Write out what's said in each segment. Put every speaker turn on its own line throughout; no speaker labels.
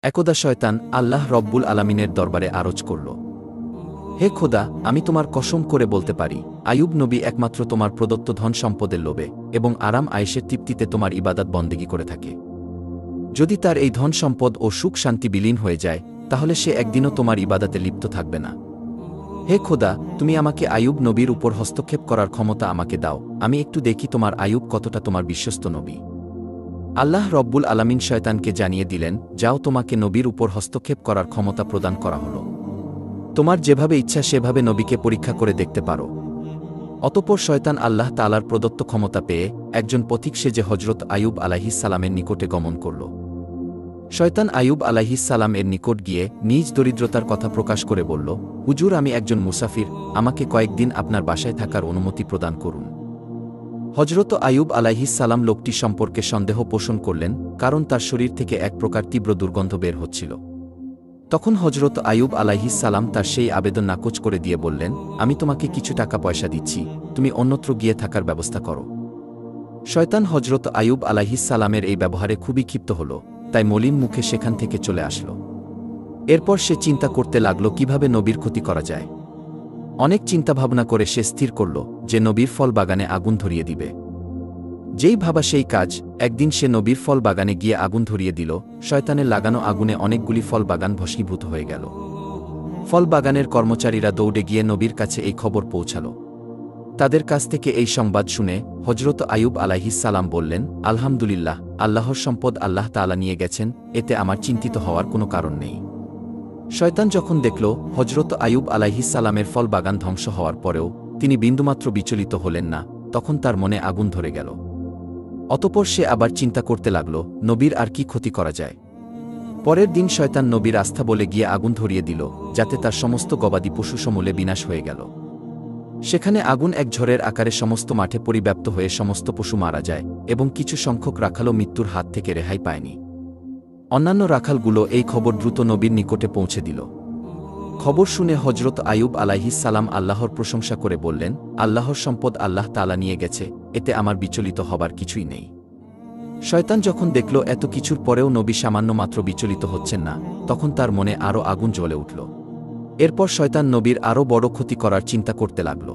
একদা শয়তান আল্লাহ রব্বুল আলামিনের দরবারে আরজ করল, হে খোদা, আমি তোমার কসম করে বলতে পারি, আইয়ুব নবী একমাত্র তোমার প্রদত্ত ধন সম্পদের লোভে এবং আরাম আয়েশের তৃপ্তিতে তোমার ইবাদত বন্দেগী করে থাকে। যদি তার এই ধন সম্পদ ও সুখ শান্তি বিলীন হয়ে যায়, তাহলে সে একদিনও তোমার ইবাদতে লিপ্ত থাকবে না। হে খোদা, তুমি আমাকে আইয়ুব নবীর উপর হস্তক্ষেপ করার ক্ষমতা আমাকে দাও, আমি একটু দেখি তোমার আইয়ুব কতটা তোমার বিশ্বস্ত নবী। আল্লাহ রব্বুল আলামিন শয়তানকে জানিয়ে দিলেন, যাও, তোমাকে নবীর উপর হস্তক্ষেপ করার ক্ষমতা প্রদান করা হল। তোমার যেভাবে ইচ্ছা সেভাবে নবীকে পরীক্ষা করে দেখতে পারো। অতঃপর শয়তান আল্লাহ তাআলার প্রদত্ত ক্ষমতা পেয়ে একজন পথিক সেজে হজরত আইয়ুব আলাইহিস সালামের নিকটে গমন করল। শয়তান আইয়ুব আলাইহিস সালাম এর নিকট গিয়ে নিজ দরিদ্রতার কথা প্রকাশ করে বলল, হুজুর, আমি একজন মুসাফির, আমাকে কয়েকদিন আপনার বাসায় থাকার অনুমতি প্রদান করুন। হজরত আইয়ুব আলাইহিস সালাম লোকটি সম্পর্কে সন্দেহ পোষণ করলেন, কারণ তার শরীর থেকে এক প্রকার তীব্র দুর্গন্ধ বের হচ্ছিল। তখন হজরত আইয়ুব আলাইহিস সালাম তার সেই আবেদন নাকচ করে দিয়ে বললেন, আমি তোমাকে কিছু টাকা পয়সা দিচ্ছি, তুমি অন্যত্র গিয়ে থাকার ব্যবস্থা করো। শয়তান হজরত আইয়ুব আলাইহিস সালামের এই ব্যবহারে খুবই ক্ষিপ্ত হল, তাই মলিন মুখে সেখান থেকে চলে আসল। এরপর সে চিন্তা করতে লাগল কিভাবে নবীর ক্ষতি করা যায়। অনেক চিন্তাভাবনা করে সে স্থির করল যে নবীর ফল বাগানে আগুন ধরিয়ে দিবে। যেই ভাবা সেই কাজ, একদিন সে নবীর ফল বাগানে গিয়ে আগুন ধরিয়ে দিল। শয়তানের লাগানো আগুনে অনেকগুলি ফল বাগান ভস্মীভূত হয়ে গেল। ফল বাগানের কর্মচারীরা দৌড়ে গিয়ে নবীর কাছে এই খবর পৌঁছাল। তাদের কাছ থেকে এই সংবাদ শুনে হজরত আইয়ুব আলাইহিস সালাম বললেন, আলহামদুলিল্লাহ, আল্লাহর সম্পদ আল্লাহ তাআলা নিয়ে গেছেন, এতে আমার চিন্তিত হওয়ার কোনো কারণ নেই। শয়তান যখন দেখল হজরত আইয়ুব আলাইহিস সালামের ফল বাগান ধ্বংস হওয়ার পরেও তিনি বিন্দুমাত্র বিচলিত হলেন না, তখন তার মনে আগুন ধরে গেল। অতঃপর সে আবার চিন্তা করতে লাগল, নবীর আর কি ক্ষতি করা যায়। পরের দিন শয়তান নবীর আস্থা বলে গিয়ে আগুন ধরিয়ে দিল, যাতে তার সমস্ত গবাদি পশু সমূলে বিনাশ হয়ে গেল। সেখানে আগুন এক ঝড়ের আকারে সমস্ত মাঠে পরিব্যাপ্ত হয়ে সমস্ত পশু মারা যায় এবং কিছু সংখ্যক রাখালও মৃত্যুর হাত থেকে রেহাই পায়নি। অন্যান্য রাখালগুলো এই খবর দ্রুত নবীর নিকটে পৌঁছে দিল। খবর শুনে হজরত আইয়ুব আলাইহিস সালাম আল্লাহর প্রশংসা করে বললেন, আল্লাহর সম্পদ আল্লাহ তাআলা নিয়ে গেছে, এতে আমার বিচলিত হবার কিছুই নেই। শয়তান যখন দেখল এত কিছুর পরেও নবী সামান্য মাত্র বিচলিত হচ্ছেন না, তখন তার মনে আরও আগুন জ্বলে উঠল। এরপর শয়তান নবীর আরও বড় ক্ষতি করার চিন্তা করতে লাগল।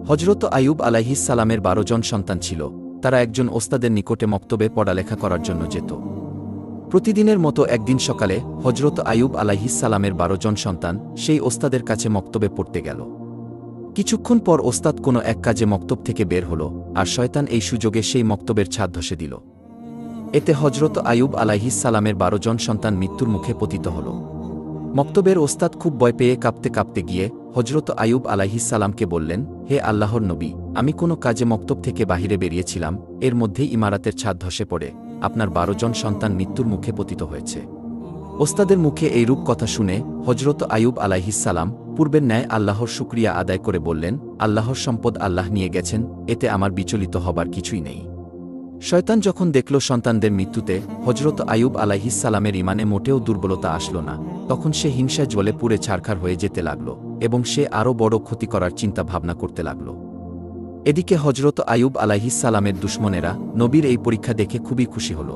হজরত আইয়ুব আলাইহিস সালামের 12 জন সন্তান ছিল। তারা একজন ওস্তাদের নিকটে মক্তবে পড়ালেখা করার জন্য যেত। প্রতিদিনের মতো একদিন সকালে হজরত আইয়ুব আলাইহিস সালামের 12 জন সন্তান সেই ওস্তাদের কাছে মক্তবে পড়তে গেল। কিছুক্ষণ পর ওস্তাদ কোনো এক কাজে মক্তব থেকে বের হল, আর শয়তান এই সুযোগে সেই মক্তবের ছাদ ধসে দিল। এতে হজরত আইয়ুব আলাইহিস সালামের 12 জন সন্তান মৃত্যুর মুখে পতিত হল। মক্তবের ওস্তাদ খুব ভয় পেয়ে কাঁপতে কাঁপতে গিয়ে হজরত আইয়ুব আলাইহিস সালামকে বললেন, হে আল্লাহর নবী, আমি কোনো কাজে মক্তব থেকে বাহিরে বেরিয়েছিলাম, এর মধ্যেই ইমারাতের ছাদ ধসে পড়ে আপনার 12 জন সন্তান মৃত্যুর মুখে পতিত হয়েছে। ওস্তাদের মুখে এইরূপ কথা শুনে হজরত আইয়ুব আলাইহিস সালাম পূর্বের ন্যায় আল্লাহর শুকরিয়া আদায় করে বললেন, আল্লাহর সম্পদ আল্লাহ নিয়ে গেছেন, এতে আমার বিচলিত হবার কিছুই নেই। শয়তান যখন দেখল সন্তানদের মৃত্যুতে হজরত আইয়ুব আলাইহিস সালামের ইমানে মোটেও দুর্বলতা আসল না, তখন সে হিংসায় জ্বলে পুড়ে ছারখার হয়ে যেতে লাগল এবং সে আরও বড় ক্ষতি করার চিন্তা ভাবনা করতে লাগল। এদিকে হজরত আইয়ুব আলাইহিস সালামের দুশমনেরা নবীর এই পরীক্ষা দেখে খুবই খুশি হল।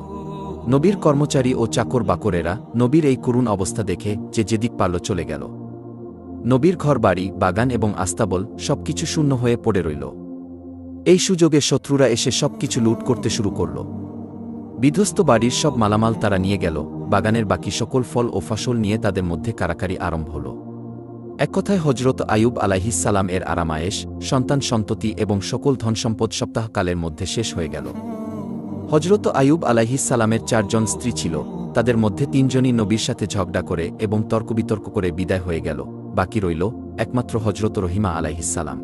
নবীর কর্মচারী ও চাকর বাকরেরা নবীর এই করুণ অবস্থা দেখে যে যেদিক পারল চলে গেল। নবীর ঘর বাড়ি, বাগান এবং আস্তাবল সবকিছু শূন্য হয়ে পড়ে রইল। এই সুযোগে শত্রুরা এসে সবকিছু লুট করতে শুরু করল। বিধ্বস্ত বাড়ির সব মালামাল তারা নিয়ে গেল, বাগানের বাকি সকল ফল ও ফসল নিয়ে তাদের মধ্যে কারাকারি আরম্ভ হল। এক কথায় হজরত আইয়ুব আলাইহিস সালাম এর আরামায়েশ, সন্তান সন্ততি এবং সকল ধনসম্পদ সপ্তাহকালের মধ্যে শেষ হয়ে গেল। হজরত আইয়ুব আলাইহিস সালামের 4 জন স্ত্রী ছিল, তাদের মধ্যে 3 জনই নবীর সাথে ঝগড়া করে এবং তর্কবিতর্ক করে বিদায় হয়ে গেল। বাকি রইল একমাত্র হজরত রহিমা আলাইহিস সালাম।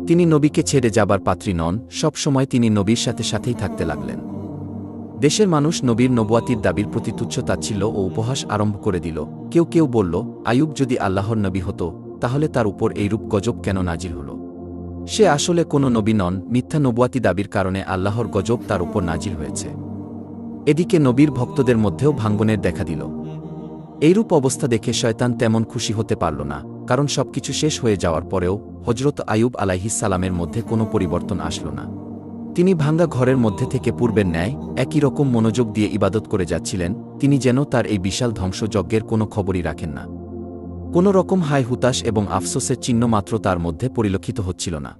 তিনি নবীকে ছেড়ে যাবার পাত্রী নন, সব সময় তিনি নবীর সাথেই থাকতে লাগলেন। দেশের মানুষ নবীর নবুয়াতির দাবির প্রতি তুচ্ছ-তাচ্ছিল্য ও উপহাস আরম্ভ করে দিল। কেউ কেউ বলল, আইয়ুব যদি আল্লাহর নবী হতো, তাহলে তার উপর এইরূপ গজব কেন নাজিল হল? সে আসলে কোনো নবী নন, মিথ্যা নবুয়াতি দাবির কারণে আল্লাহর গজব তার উপর নাজিল হয়েছে। এদিকে নবীর ভক্তদের মধ্যেও ভাঙ্গনের দেখা দিল। এইরূপ অবস্থা দেখে শয়তান তেমন খুশি হতে পারল না, কারণ সবকিছু শেষ হয়ে যাওয়ার পরেও হজরত আইয়ুব আলাইহিস সালামের মধ্যে কোনো পরিবর্তন আসল না। তিনি ভাঙ্গা ঘরের মধ্যে থেকে পূর্বের ন্যায় একই রকম মনোযোগ দিয়ে ইবাদত করে যাচ্ছিলেন, তিনি যেন তার এই বিশাল ধ্বংসযজ্ঞের কোনো খবরই রাখেন না। কোনো রকম হায় হুতাশ এবং আফসোসের চিহ্ন মাত্র তার মধ্যে পরিলক্ষিত হচ্ছিল না।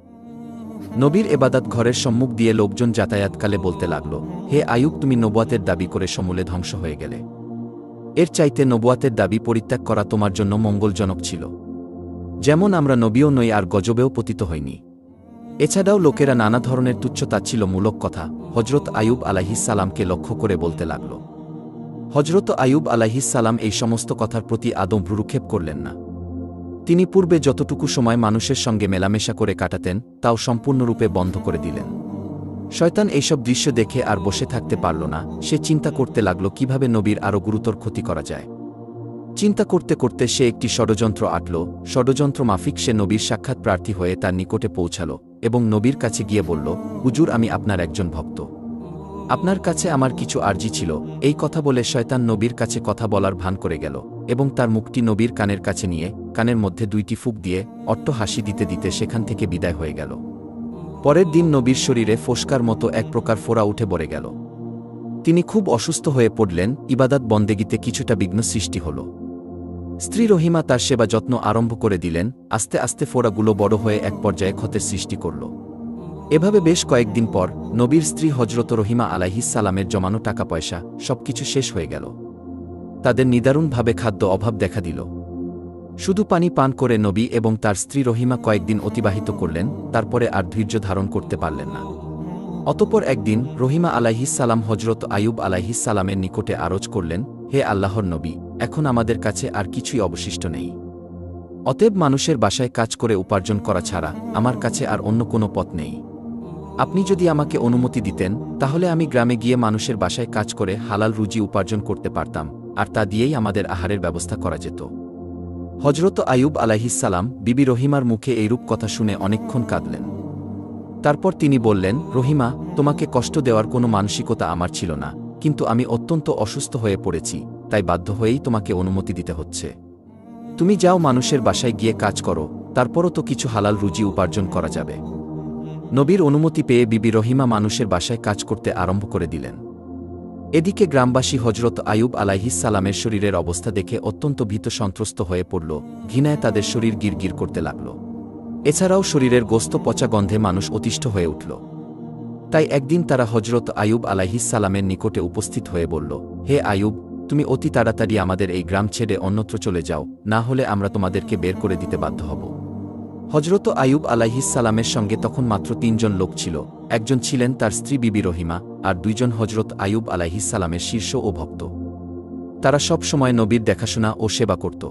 নবীর এবাদত ঘরের সম্মুখ দিয়ে লোকজন যাতায়াতকালে বলতে লাগল, হে আইয়ুব, তুমি নবুয়াতের দাবি করে সমূলে ধ্বংস হয়ে গেলে। এর চাইতে নবুয়াতের দাবি পরিত্যাগ করা তোমার জন্য মঙ্গলজনক ছিল। যেমন আমরা নবীও নই আর গজবেও পতিত হইনি। এছাড়াও লোকেরা নানা ধরনের তুচ্ছতাচ্ছিল্যমূলক কথা হজরত আইয়ুব আলাইহিসসালামকে লক্ষ্য করে বলতে লাগল। হজরত আইয়ুব আলাইহিসসালাম এই সমস্ত কথার প্রতি আদৌ ভ্রুক্ষেপ করলেন না। তিনি পূর্বে যতটুকু সময় মানুষের সঙ্গে মেলামেশা করে কাটাতেন তাও সম্পূর্ণরূপে বন্ধ করে দিলেন। শয়তান এইসব দৃশ্য দেখে আর বসে থাকতে পারল না, সে চিন্তা করতে লাগল কিভাবে নবীর আরও গুরুতর ক্ষতি করা যায়। চিন্তা করতে করতে সে একটি ষড়যন্ত্র আঁটল। ষড়যন্ত্র মাফিক সে নবীর সাক্ষাৎ প্রার্থী হয়ে তার নিকটে পৌঁছাল এবং নবীর কাছে গিয়ে বলল, হুজুর, আমি আপনার একজন ভক্ত। আপনার কাছে আমার কিছু আর্জি ছিল। এই কথা বলে শয়তান নবীর কাছে কথা বলার ভান করে গেল এবং তার মুখটি নবীর কানের কাছে নিয়ে কানের মধ্যে 2টি ফুঁক দিয়ে অট্ট হাসি দিতে দিতে সেখান থেকে বিদায় হয়ে গেল। পরের দিন নবীর শরীরে ফোস্কার মতো এক প্রকার ফোড়া উঠে পড়ে গেল। তিনি খুব অসুস্থ হয়ে পড়লেন। ইবাদত বন্দেগীতে কিছুটা বিঘ্ন সৃষ্টি হল। স্ত্রী রহিমা তার সেবা যত্ন আরম্ভ করে দিলেন। আস্তে আস্তে ফোড়াগুলো বড় হয়ে এক পর্যায়ে ক্ষতের সৃষ্টি করল। এভাবে বেশ কয়েকদিন পর নবীর স্ত্রী হজরত রহিমা আলাইহিসসালামের জমানো টাকা পয়সা সবকিছু শেষ হয়ে গেল। তাদের নিদারুণভাবে খাদ্য অভাব দেখা দিল। শুধু পানি পান করে নবী এবং তার স্ত্রী রহিমা কয়েকদিন অতিবাহিত করলেন, তারপরে আর ধৈর্য ধারণ করতে পারলেন না। অতঃপর একদিন রহিমা আলাইহিসসালাম হজরত আইয়ুব আলাইহিসসালামের নিকটে আরজ করলেন, হে আল্লাহর নবী, এখন আমাদের কাছে আর কিছুই অবশিষ্ট নেই। অতএব মানুষের বাসায় কাজ করে উপার্জন করা ছাড়া আমার কাছে আর অন্য কোনো পথ নেই। আপনি যদি আমাকে অনুমতি দিতেন তাহলে আমি গ্রামে গিয়ে মানুষের বাসায় কাজ করে হালাল রুজি উপার্জন করতে পারতাম, আর তা দিয়েই আমাদের আহারের ব্যবস্থা করা যেত। হজরত আইয়ুব আলাইহিসসালাম বিবি রহিমার মুখে এইরূপ কথা শুনে অনেকক্ষণ কাঁদলেন। তারপর তিনি বললেন, রহিমা, তোমাকে কষ্ট দেওয়ার কোনো মানসিকতা আমার ছিল না, কিন্তু আমি অত্যন্ত অসুস্থ হয়ে পড়েছি, তাই বাধ্য হয়েই তোমাকে অনুমতি দিতে হচ্ছে। তুমি যাও, মানুষের বাসায় গিয়ে কাজ করো, তারপরও তো কিছু হালাল রুজি উপার্জন করা যাবে। নবীর অনুমতি পেয়ে বিবি রহিমা মানুষের বাসায় কাজ করতে আরম্ভ করে দিলেন। এদিকে গ্রামবাসী হজরত আইয়ুব আলাইহিসসালামের শরীরের অবস্থা দেখে অত্যন্ত ভীত সন্ত্রস্ত হয়ে পড়ল। ঘৃণায় তাদের শরীর গিরগির করতে লাগল। এছাড়াও শরীরের গোস্ত পচা গন্ধে মানুষ অতিষ্ঠ হয়ে উঠল। তাই একদিন তারা হজরত আইয়ুব আলাইহিসসালামের নিকটে উপস্থিত হয়ে বলল, হে আইয়ুব, তুমি অতি তাড়াতাড়ি আমাদের এই গ্রাম ছেড়ে অন্যত্র চলে যাও, না হলে আমরা তোমাদেরকে বের করে দিতে বাধ্য হব। হজরত আইয়ুব আলাইহিসসালামের সঙ্গে তখন মাত্র 3 জন লোক ছিল। একজন ছিলেন তার স্ত্রী বিবি রহিমা, আর 2 জন হজরত আইয়ুব আলাইহিসসালামের শীর্ষ ও ভক্ত। তারা সব সময় নবীর দেখাশোনা ও সেবা করত।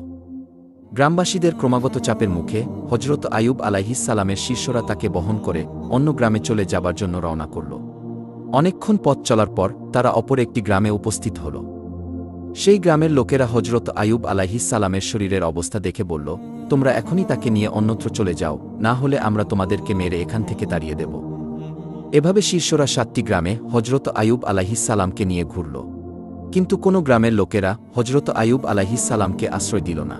গ্রামবাসীদের ক্রমাগত চাপের মুখে হজরত আইয়ুব আলাইহিসসালামের শিষ্যরা তাকে বহন করে অন্য গ্রামে চলে যাবার জন্য রওনা করল। অনেকক্ষণ পথ চলার পর তারা অপর একটি গ্রামে উপস্থিত হল। সেই গ্রামের লোকেরা হজরত আইয়ুব আলাইহিসসালামের শরীরের অবস্থা দেখে বলল, তোমরা এখনই তাকে নিয়ে অন্যত্র চলে যাও, না হলে আমরা তোমাদেরকে মেরে এখান থেকে তাড়িয়ে দেব। এভাবে শিষ্যরা 7টি গ্রামে হজরত আইয়ুব আলাইহিসসালামকে নিয়ে ঘুরল, কিন্তু কোনো গ্রামের লোকেরা হজরত আইয়ুব আলাইহিসসালামকে আশ্রয় দিল না।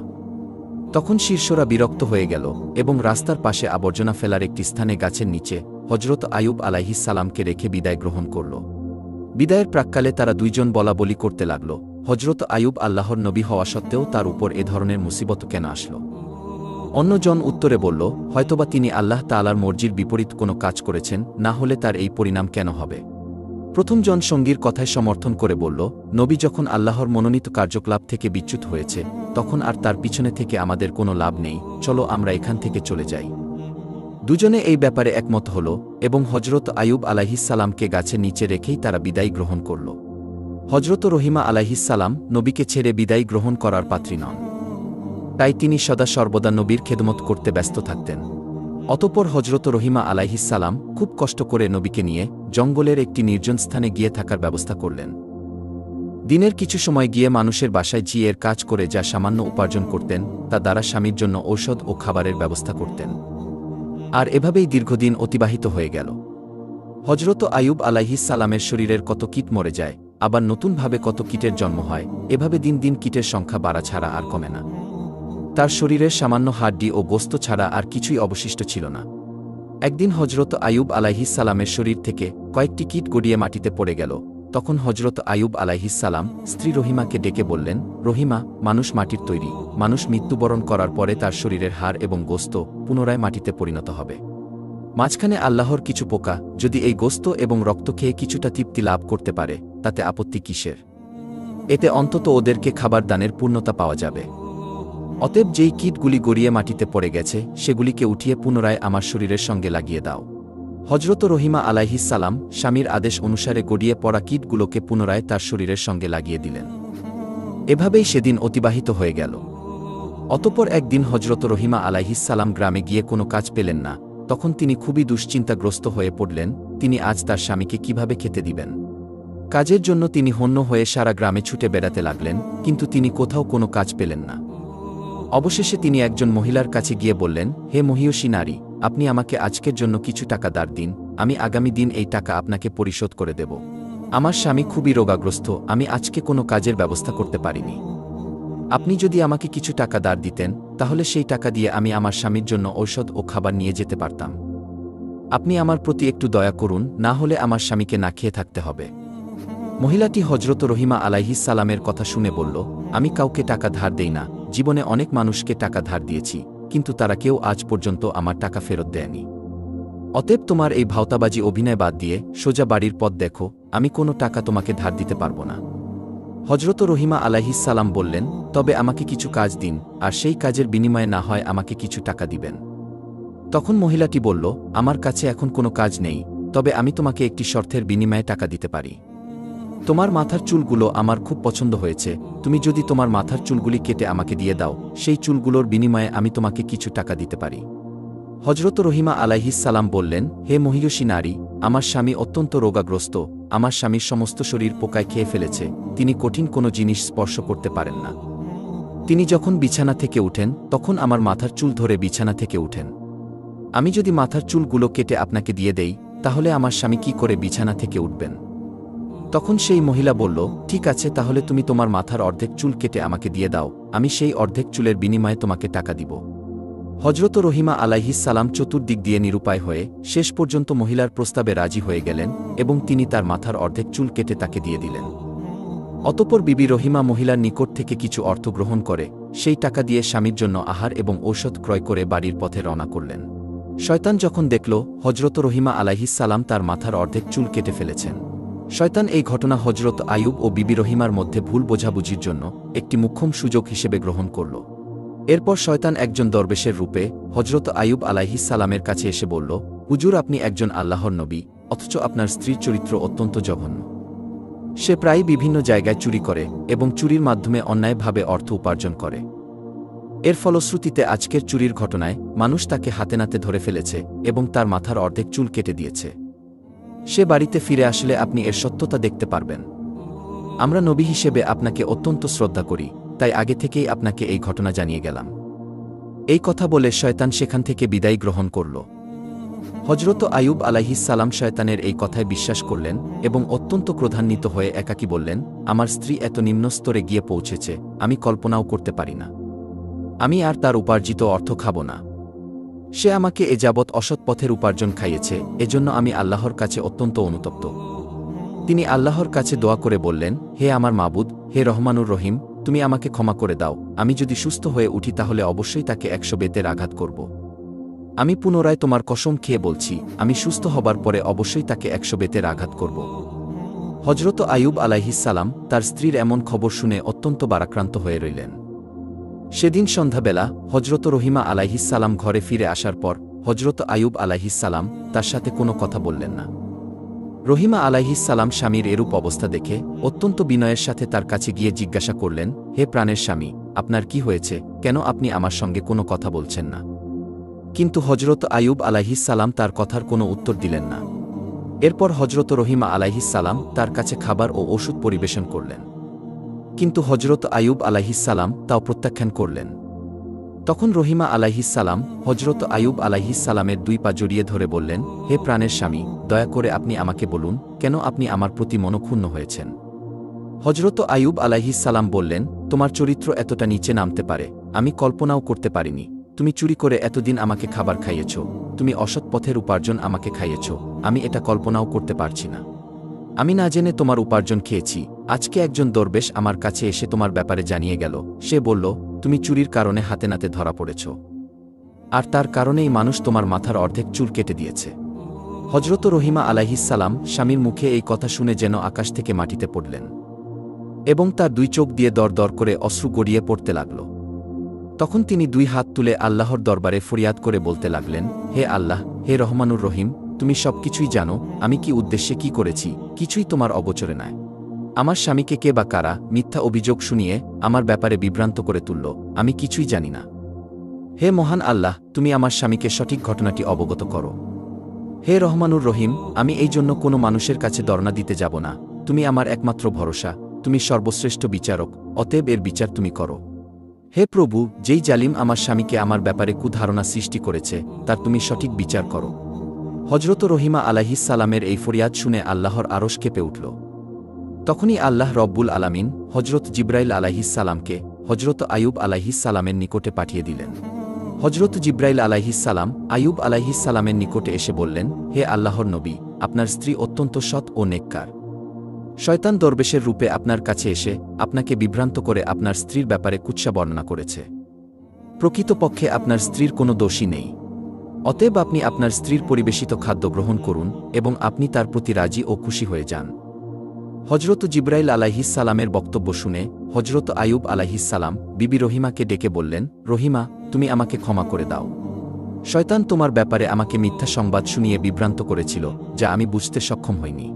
তখন শিষ্যরা বিরক্ত হয়ে গেল এবং রাস্তার পাশে আবর্জনা ফেলার একটি স্থানে গাছের নিচে হজরত আইয়ুব আলাইহিসসালামকে রেখে বিদায় গ্রহণ করল। বিদায়ের প্রাক্কালে তারা 2 জন বলাবলি করতে লাগল, হজরত আইয়ুব আল্লাহর নবী হওয়া সত্ত্বেও তার উপর এ ধরনের মুসিবত কেন আসল? অন্যজন উত্তরে বলল, হয়তোবা তিনি আল্লাহ তাআলার মর্জির বিপরীত কোনো কাজ করেছেন, না হলে তার এই পরিণাম কেন হবে? প্রথম জন সঙ্গীর কথায় সমর্থন করে বলল, নবী যখন আল্লাহর মনোনীত কার্যকলাপ থেকে বিচ্যুত হয়েছে তখন আর তার পিছনে থেকে আমাদের কোনো লাভ নেই, চলো আমরা এখান থেকে চলে যাই। 2 জনে এই ব্যাপারে একমত হল এবং হজরত আইয়ুব আলাইহিসসালামকে গাছের নিচে রেখেই তারা বিদায় গ্রহণ করল। হজরত রহিমা আলাইহিসসালাম নবীকে ছেড়ে বিদায় গ্রহণ করার পাত্রী নন, তাই তিনি সদা সর্বদা নবীর খেদমত করতে ব্যস্ত থাকতেন। অতঃপর হজরত রহিমা আলাইহিসসালাম খুব কষ্ট করে নবীকে নিয়ে জঙ্গলের একটি নির্জন স্থানে গিয়ে থাকার ব্যবস্থা করলেন। দিনের কিছু সময় গিয়ে মানুষের বাসায় এর কাজ করে যা সামান্য উপার্জন করতেন তা দ্বারা স্বামীর জন্য ঔষধ ও খাবারের ব্যবস্থা করতেন। আর এভাবেই দীর্ঘদিন অতিবাহিত হয়ে গেল। হজরত আইয়ুব আলাইহিসসালামের শরীরের কত কীট মরে যায়, আবার নতুনভাবে কত কীটের জন্ম হয়, এভাবে দিন দিন কীটের সংখ্যা বাড়া ছাড়া আর কমে না। তার শরীরের সামান্য হাড্ডি ও গোস্ত ছাড়া আর কিছুই অবশিষ্ট ছিল না। একদিন হজরত আয়ুব আলাইহিসসালামের শরীর থেকে কয়েকটি কীট গড়িয়ে মাটিতে পড়ে গেল। তখন হজরত আয়ুব আলাইহিসসালাম স্ত্রী রহিমাকে ডেকে বললেন, রহিমা, মানুষ মাটির তৈরি, মানুষ মৃত্যুবরণ করার পরে তার শরীরের হাড় এবং গোস্ত পুনরায় মাটিতে পরিণত হবে। মাঝখানে আল্লাহর কিছু পোকা যদি এই গোস্ত এবং রক্ত খেয়ে কিছুটা তৃপ্তি লাভ করতে পারে, তাতে আপত্তি কিসের? এতে অন্তত ওদেরকে খাবার দানের পূর্ণতা পাওয়া যাবে। অতএব যেই কীটগুলি গড়িয়ে মাটিতে পড়ে গেছে সেগুলিকে উঠিয়ে পুনরায় আমার শরীরের সঙ্গে লাগিয়ে দাও। হজরত রহিমা আলাইহিসসালাম স্বামীর আদেশ অনুসারে গড়িয়ে পড়া কীটগুলোকে পুনরায় তার শরীরের সঙ্গে লাগিয়ে দিলেন। এভাবেই সেদিন অতিবাহিত হয়ে গেল। অতঃপর একদিন হজরত রহিমা আলাইহিসসালাম গ্রামে গিয়ে কোনো কাজ পেলেন না। তখন তিনি খুবই দুশ্চিন্তাগ্রস্ত হয়ে পড়লেন, তিনি আজ তার স্বামীকে কিভাবে খেতে দিবেন। কাজের জন্য তিনি হন্য হয়ে সারা গ্রামে ছুটে বেড়াতে লাগলেন, কিন্তু তিনি কোথাও কোনো কাজ পেলেন না। অবশেষে তিনি একজন মহিলার কাছে গিয়ে বললেন, হে মহিয়সী নারী, আপনি আমাকে আজকের জন্য কিছু টাকা ধার দিন, আমি আগামী দিন এই টাকা আপনাকে পরিশোধ করে দেব। আমার স্বামী খুবই রোগাগ্রস্ত, আমি আজকে কোনো কাজের ব্যবস্থা করতে পারিনি। আপনি যদি আমাকে কিছু টাকা ধার দিতেন, তাহলে সেই টাকা দিয়ে আমি আমার স্বামীর জন্য ঔষধ ও খাবার নিয়ে যেতে পারতাম। আপনি আমার প্রতি একটু দয়া করুন, না হলে আমার স্বামীকে না খেয়ে থাকতে হবে। মহিলাটি হজরত রহিমা আলাইহিসসালামের কথা শুনে বলল, আমি কাউকে টাকা ধার দেই না, জীবনে অনেক মানুষকে টাকা ধার দিয়েছি, কিন্তু তারা কেউ আজ পর্যন্ত আমার টাকা ফেরত দেয়নি। অতএব তোমার এই ভাওতাবাজি অভিনয় বাদ দিয়ে সোজা বাড়ির পথ দেখো, আমি কোনো টাকা তোমাকে ধার দিতে পারব না। হজরত রহিমা আলাইহিসসালাম বললেন, তবে আমাকে কিছু কাজ দিন, আর সেই কাজের বিনিময়ে না হয় আমাকে কিছু টাকা দিবেন। তখন মহিলাটি বলল, আমার কাছে এখন কোনো কাজ নেই, তবে আমি তোমাকে একটি শর্তের বিনিময়ে টাকা দিতে পারি। তোমার মাথার চুলগুলো আমার খুব পছন্দ হয়েছে, তুমি যদি তোমার মাথার চুলগুলি কেটে আমাকে দিয়ে দাও, সেই চুলগুলোর বিনিময়ে আমি তোমাকে কিছু টাকা দিতে পারি। হজরত রহিমা আলাইহিসসালাম বললেন, হে মহিয়সী নারী, আমার স্বামী অত্যন্ত রোগাগ্রস্ত, আমার স্বামীর সমস্ত শরীর পোকায় খেয়ে ফেলেছে, তিনি কঠিন কোনো জিনিস স্পর্শ করতে পারেন না। তিনি যখন বিছানা থেকে উঠেন তখন আমার মাথার চুল ধরে বিছানা থেকে উঠেন। আমি যদি মাথার চুলগুলো কেটে আপনাকে দিয়ে দেই, তাহলে আমার স্বামী কি করে বিছানা থেকে উঠবেন? তখন সেই মহিলা বলল, ঠিক আছে, তাহলে তুমি তোমার মাথার অর্ধেক চুল কেটে আমাকে দিয়ে দাও, আমি সেই অর্ধেক চুলের বিনিময়ে তোমাকে টাকা দিব। হজরত রহিমা আলাইহিসসালাম চতুর্দিক দিয়ে নিরুপায় হয়ে শেষ পর্যন্ত মহিলার প্রস্তাবে রাজি হয়ে গেলেন এবং তিনি তার মাথার অর্ধেক চুল কেটে তাকে দিয়ে দিলেন। অতঃপর বিবি রহিমা মহিলার নিকট থেকে কিছু অর্থ গ্রহণ করে সেই টাকা দিয়ে স্বামীর জন্য আহার এবং ঔষধ ক্রয় করে বাড়ির পথে রওনা করলেন। শয়তান যখন দেখল হজরত রহিমা আলাইহিসসালাম তার মাথার অর্ধেক চুল কেটে ফেলেছেন, শয়তান এই ঘটনা হজরত আয়ুব ও বিবি রহিমার মধ্যে ভুল বোঝাবুঝির জন্য একটি মোক্ষম সুযোগ হিসেবে গ্রহণ করল। এরপর শয়তান একজন দরবেশের রূপে হজরত আয়ুব আলাইহিসসালামের কাছে এসে বলল, হুজুর, আপনি একজন আল্লাহর নবী, অথচ আপনার স্ত্রীর চরিত্র অত্যন্ত জঘন্য। সে প্রায়ই বিভিন্ন জায়গায় চুরি করে এবং চুরির মাধ্যমে অন্যায়ভাবে অর্থ উপার্জন করে। এর ফলশ্রুতিতে আজকের চুরির ঘটনায় মানুষ তাকে হাতে নাতে ধরে ফেলেছে এবং তার মাথার অর্ধেক চুল কেটে দিয়েছে। সে বাড়িতে ফিরে আসলে আপনি এর সত্যতা দেখতে পারবেন। আমরা নবী হিসেবে আপনাকে অত্যন্ত শ্রদ্ধা করি, তাই আগে থেকেই আপনাকে এই ঘটনা জানিয়ে গেলাম। এই কথা বলে শয়তান সেখান থেকে বিদায় গ্রহণ করল। হজরত আয়ুব আলাইহিসসালাম শয়তানের এই কথায় বিশ্বাস করলেন এবং অত্যন্ত ক্রোধান্বিত হয়ে একাকী বললেন, আমার স্ত্রী এত নিম্ন স্তরে গিয়ে পৌঁছেছে, আমি কল্পনাও করতে পারি না। আমি আর তার উপার্জিত অর্থ খাব না। সে আমাকে এ যাবৎ অসৎ পথের উপার্জন খাইয়েছে, এজন্য আমি আল্লাহর কাছে অত্যন্ত অনুতপ্ত। তিনি আল্লাহর কাছে দোয়া করে বললেন, হে আমার মাবুদ, হে রহমানুর রহিম, তুমি আমাকে ক্ষমা করে দাও। আমি যদি সুস্থ হয়ে উঠি তাহলে অবশ্যই তাকে 100 বেতের আঘাত করব। আমি পুনরায় তোমার কসম খেয়ে বলছি, আমি সুস্থ হবার পরে অবশ্যই তাকে 100 বেতের আঘাত করব। হজরত আয়ুব আলাইহিসসালাম তার স্ত্রীর এমন খবর শুনে অত্যন্ত বারাক্রান্ত হয়ে রইলেন। সেদিন সন্ধ্যাবেলা হজরত রহিমা আলাইহিসসালাম ঘরে ফিরে আসার পর হজরত আয়ুব আলাইহিসসালাম তার সাথে কোনো কথা বললেন না। রহিমা আলাইহিসসালাম স্বামীর এরূপ অবস্থা দেখে অত্যন্ত বিনয়ের সাথে তার কাছে গিয়ে জিজ্ঞাসা করলেন, হে প্রাণের স্বামী, আপনার কি হয়েছে? কেন আপনি আমার সঙ্গে কোনো কথা বলছেন না? কিন্তু হজরত আয়ুব আলাইহিসসালাম তার কথার কোনো উত্তর দিলেন না। এরপর হজরত রহিমা আলাইহিসসালাম তার কাছে খাবার ও ওষুধ পরিবেশন করলেন, কিন্তু হজরত আয়ুব আলাইহিসসালাম তাও প্রত্যাখ্যান করলেন। তখন রহিমা আলাইহিসসালাম হজরত আয়ুব আলাইহিসসালামের 2 পা জড়িয়ে ধরে বললেন, হে প্রাণের স্বামী, দয়া করে আপনি আমাকে বলুন, কেন আপনি আমার প্রতি মনক্ষুণ্ণ হয়েছেন? হজরত আয়ুব আলাইহিসসালাম বললেন, তোমার চরিত্র এতটা নিচে নামতে পারে আমি কল্পনাও করতে পারিনি। তুমি চুরি করে এতদিন আমাকে খাবার খাইয়েছ, তুমি অসৎ পথের উপার্জন আমাকে খাইয়েছ, আমি এটা কল্পনাও করতে পারছি না। আমি না জেনে তোমার উপার্জন খেয়েছি। আজকে একজন দরবেশ আমার কাছে এসে তোমার ব্যাপারে জানিয়ে গেল। সে বলল, তুমি চুরির কারণে হাতে নাতে ধরা পড়েছ, আর তার কারণেই মানুষ তোমার মাথার অর্ধেক চুল কেটে দিয়েছে। হজরত রহিমা আলাইহিসসালাম স্বামীর মুখে এই কথা শুনে যেন আকাশ থেকে মাটিতে পড়লেন, এবং তার দুই চোখ দিয়ে দর দর করে অশ্রু গড়িয়ে পড়তে লাগল। তখন তিনি দুই হাত তুলে আল্লাহর দরবারে ফরিয়াদ করে বলতে লাগলেন, হে আল্লাহ, হে রহমানুর রহিম, তুমি সবকিছুই জানো। আমি কি উদ্দেশ্যে কি করেছি, কিছুই তোমার অগোচরে নয়। আমার স্বামীকে কে বা কারা মিথ্যা অভিযোগ শুনিয়ে আমার ব্যাপারে বিভ্রান্ত করে তুলল, আমি কিছুই জানি না। হে মহান আল্লাহ, তুমি আমার স্বামীকে সঠিক ঘটনাটি অবগত করো। হে রহমানুর রহিম, আমি এই জন্য কোনো মানুষের কাছে দরনা দিতে যাব না। তুমি আমার একমাত্র ভরসা, তুমি সর্বশ্রেষ্ঠ বিচারক, অতএব এর বিচার তুমি করো। হে প্রভু, যেই জালিম আমার স্বামীকে আমার ব্যাপারে কুধারণা সৃষ্টি করেছে, তার তুমি সঠিক বিচার করো। হজরত রহিমা আলাইহিসসালামের এই ফরিয়াদ শুনে আল্লাহর আরশ কেঁপে উঠল। তখনই আল্লাহ রব্বুল আলামিন হজরত জিব্রাইল আলাইহিসসালামকে হজরত আয়ুব আলাইহিসসালামের নিকটে পাঠিয়ে দিলেন। হজরত জিব্রাইল আলাইহিসসালাম আয়ুব আলাইহিসসালামের নিকটে এসে বললেন, হে আল্লাহর নবী, আপনার স্ত্রী অত্যন্ত সৎ ও নেককার। শয়তান দরবেশের রূপে আপনার কাছে এসে আপনাকে বিভ্রান্ত করে আপনার স্ত্রীর ব্যাপারে কুৎসা বর্ণনা করেছে। প্রকৃতপক্ষে আপনার স্ত্রীর কোনো দোষই নেই। অতএব আপনি আপনার স্ত্রীর পরিবেশিত খাদ্য গ্রহণ করুন এবং আপনি তার প্রতি রাজি ও খুশি হয়ে যান। হজরত জিব্রাইল আলাইহিসসালামের বক্তব্য শুনে হজরত আয়ুব আলাইহিসসালাম বিবি রহিমাকে ডেকে বললেন, রহিমা, তুমি আমাকে ক্ষমা করে দাও। শয়তান তোমার ব্যাপারে আমাকে মিথ্যা সংবাদ শুনিয়ে বিভ্রান্ত করেছিল, যা আমি বুঝতে সক্ষম হইনি।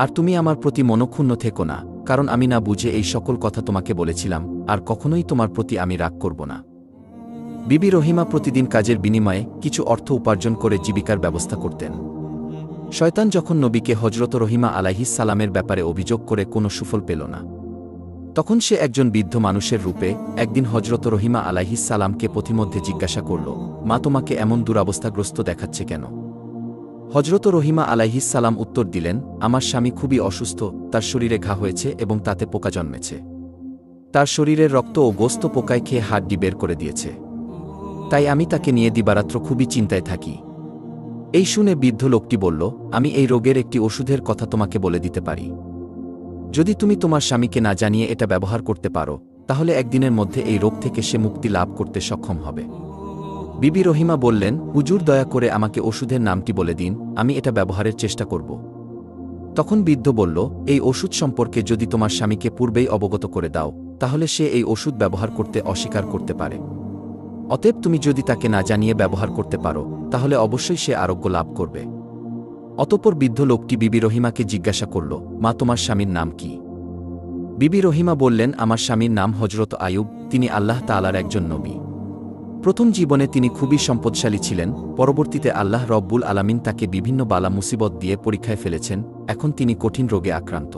আর তুমি আমার প্রতি মনক্ষুণ্ণ থেকো না, কারণ আমি না বুঝে এই সকল কথা তোমাকে বলেছিলাম, আর কখনোই তোমার প্রতি আমি রাগ করব না। বিবি রহিমা প্রতিদিন কাজের বিনিময়ে কিছু অর্থ উপার্জন করে জীবিকার ব্যবস্থা করতেন। শয়তান যখন নবীকে হজরত রহিমা আলাইহিসসালামের ব্যাপারে অভিযোগ করে কোনো সুফল পেল না, তখন সে একজন বৃদ্ধ মানুষের রূপে একদিন হজরত রহিমা আলাইহিসসালামকে পথিমধ্যে জিজ্ঞাসা করল, মা, তোমাকে এমন দুরবস্থাগ্রস্ত দেখাচ্ছে কেন? হজরত রহিমা আলাইহিসসালাম উত্তর দিলেন, আমার স্বামী খুবই অসুস্থ, তার শরীরে ঘা হয়েছে এবং তাতে পোকা জন্মেছে। তার শরীরের রক্ত ও গোস্ত পোকায় খেয়ে হাড্ডি বের করে দিয়েছে। তাই আমি তাকে নিয়ে দিবারাত্র খুবই চিন্তায় থাকি। এই শুনে বৃদ্ধ লোকটি বলল, আমি এই রোগের একটি ওষুধের কথা তোমাকে বলে দিতে পারি। যদি তুমি তোমার স্বামীকে না জানিয়ে এটা ব্যবহার করতে পারো, তাহলে একদিনের মধ্যে এই রোগ থেকে সে মুক্তি লাভ করতে সক্ষম হবে। বিবি রহিমা বললেন, হুজুর, দয়া করে আমাকে ওষুধের নামটি বলে দিন, আমি এটা ব্যবহারের চেষ্টা করব। তখন বৃদ্ধ বলল, এই ওষুধ সম্পর্কে যদি তোমার স্বামীকে পূর্বেই অবগত করে দাও, তাহলে সে এই ওষুধ ব্যবহার করতে অস্বীকার করতে পারে। অতএব তুমি যদি তাকে না জানিয়ে ব্যবহার করতে পারো, তাহলে অবশ্যই সে আরোগ্য লাভ করবে। অতঃপর বৃদ্ধ লোকটি বিবি রহিমাকে জিজ্ঞাসা করল, মা, তোমার স্বামীর নাম কি? বিবি রহিমা বললেন, আমার স্বামীর নাম হজরত আয়ুব, তিনি আল্লাহ তাআলার একজন নবী। প্রথম জীবনে তিনি খুবই সম্পদশালী ছিলেন, পরবর্তীতে আল্লাহ রব্বুল আলামিন তাকে বিভিন্ন বালা মুসিবত দিয়ে পরীক্ষায় ফেলেছেন, এখন তিনি কঠিন রোগে আক্রান্ত।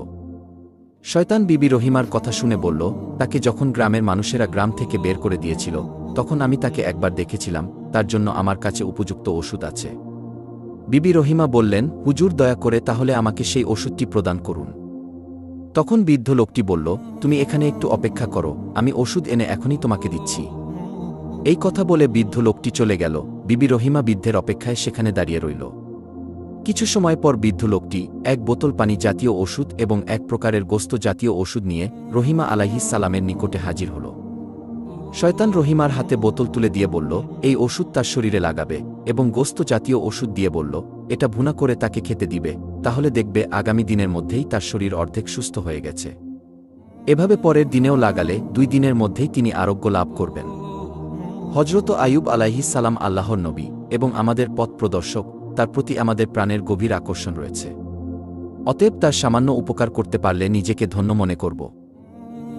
শয়তান বিবি রহিমার কথা শুনে বলল, তাকে যখন গ্রামের মানুষেরা গ্রাম থেকে বের করে দিয়েছিল, তখন আমি তাকে একবার দেখেছিলাম, তার জন্য আমার কাছে উপযুক্ত ওষুধ আছে। বিবি রহিমা বললেন, হুজুর, দয়া করে তাহলে আমাকে সেই ওষুধটি প্রদান করুন। তখন বৃদ্ধ লোকটি বলল, তুমি এখানে একটু অপেক্ষা করো, আমি ওষুধ এনে এখনই তোমাকে দিচ্ছি। এই কথা বলে বৃদ্ধ লোকটি চলে গেল। বিবি রহিমা বৃদ্ধের অপেক্ষায় সেখানে দাঁড়িয়ে রইল। কিছু সময় পর বৃদ্ধ লোকটি এক বোতল পানি জাতীয় ওষুধ এবং এক প্রকারের গোস্ত জাতীয় ওষুধ নিয়ে রহিমা আলাইহিসসালামের নিকটে হাজির হল। শয়তান রহিমার হাতে বোতল তুলে দিয়ে বলল, এই ওষুধ তার শরীরে লাগাবে, এবং গোস্ত জাতীয় ওষুধ দিয়ে বলল, এটা ভুনা করে তাকে খেতে দিবে, তাহলে দেখবে আগামী দিনের মধ্যেই তার শরীর অর্ধেক সুস্থ হয়ে গেছে। এভাবে পরের দিনেও লাগালে 2 দিনের মধ্যেই তিনি আরোগ্য লাভ করবেন। হজরত আয়ুব আলাইহিসসালাম আল্লাহর নবী এবং আমাদের পথ প্রদর্শক, তার প্রতি আমাদের প্রাণের গভীর আকর্ষণ রয়েছে। অতএব তার সামান্য উপকার করতে পারলে নিজেকে ধন্য মনে করব।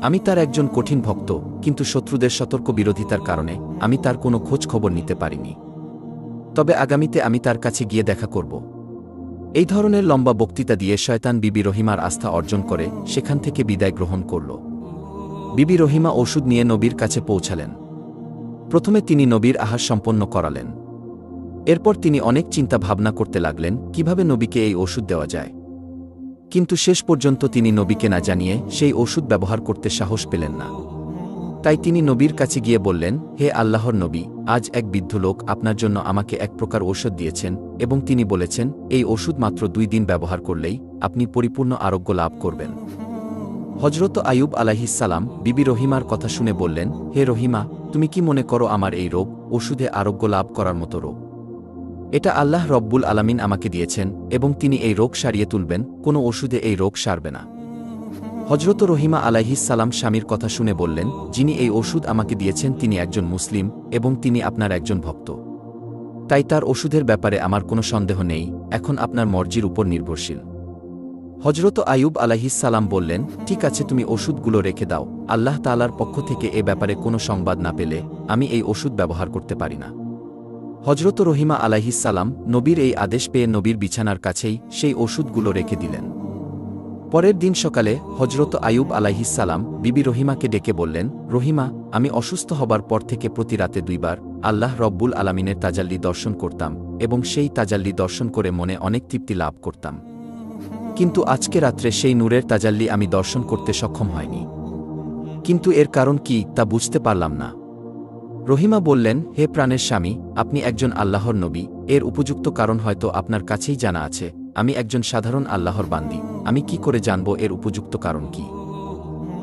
আমি তার একজন কঠিন ভক্ত, কিন্তু শত্রুদের সতর্ক বিরোধিতার কারণে আমি তার কোনো খোঁজ খবর নিতে পারিনি। তবে আগামীতে আমি তার কাছে গিয়ে দেখা করব। এই ধরনের লম্বা বক্তৃতা দিয়ে শয়তান বিবি রহিমার আস্থা অর্জন করে সেখান থেকে বিদায় গ্রহণ করল। বিবি রহিমা ওষুধ নিয়ে নবীর কাছে পৌঁছালেন। প্রথমে তিনি নবীর আহার সম্পন্ন করালেন। এরপর তিনি অনেক চিন্তা ভাবনা করতে লাগলেন কিভাবে নবীকে এই ওষুধ দেওয়া যায়, কিন্তু শেষ পর্যন্ত তিনি নবীকে না জানিয়ে সেই ওষুধ ব্যবহার করতে সাহস পেলেন না। তাই তিনি নবীর কাছে গিয়ে বললেন, হে আল্লাহর নবী, আজ এক বৃদ্ধ লোক আপনার জন্য আমাকে এক প্রকার ঔষধ দিয়েছেন এবং তিনি বলেছেন এই ওষুধ মাত্র 2 দিন ব্যবহার করলেই আপনি পরিপূর্ণ আরোগ্য লাভ করবেন। হজরত আইয়ুব আলাইহিসসালাম বিবি রহিমার কথা শুনে বললেন, হে রহিমা, তুমি কি মনে করো আমার এই রোগ ওষুধে আরোগ্য লাভ করার মতো রোগ? এটা আল্লাহ রব্বুল আলামিন আমাকে দিয়েছেন এবং তিনি এই রোগ সারিয়ে তুলবেন, কোনো ওষুধে এই রোগ সারবে না। হজরত রহিমা আলাইহিসসালাম স্বামীর কথা শুনে বললেন, যিনি এই ওষুধ আমাকে দিয়েছেন তিনি একজন মুসলিম এবং তিনি আপনার একজন ভক্ত, তাই তার ওষুধের ব্যাপারে আমার কোনো সন্দেহ নেই, এখন আপনার মর্জির উপর নির্ভরশীল। হজরত আইয়ুব আলাইহিসসালাম বললেন, ঠিক আছে, তুমি ওষুধগুলো রেখে দাও, আল্লাহ তাআলার পক্ষ থেকে এ ব্যাপারে কোনো সংবাদ না পেলে আমি এই ওষুধ ব্যবহার করতে পারি না। হজরত রহিমা আলাইহিসসালাম নবীর এই আদেশ পেয়ে নবীর বিছানার কাছেই সেই ওষুধগুলো রেখে দিলেন। পরের দিন সকালে হজরত আইয়ুব আলাইহিসসালাম বিবি রহিমাকে ডেকে বললেন, রহিমা, আমি অসুস্থ হবার পর থেকে প্রতি রাতে 2 বার আল্লাহ রব্বুল আলামিনের তাজাল্লি দর্শন করতাম এবং সেই তাজাল্লি দর্শন করে মনে অনেক তৃপ্তি লাভ করতাম, কিন্তু আজকে রাত্রে সেই নূরের তাজাল্লি আমি দর্শন করতে সক্ষম হয়নি। কিন্তু এর কারণ কি তা বুঝতে পারলাম না। রহিমা বললেন, হে প্রাণের স্বামী, আপনি একজন আল্লাহর নবী, এর উপযুক্ত কারণ হয়তো আপনার কাছেই জানা আছে। আমি একজন সাধারণ আল্লাহর বান্দী, আমি কি করে জানব এর উপযুক্ত কারণ কি?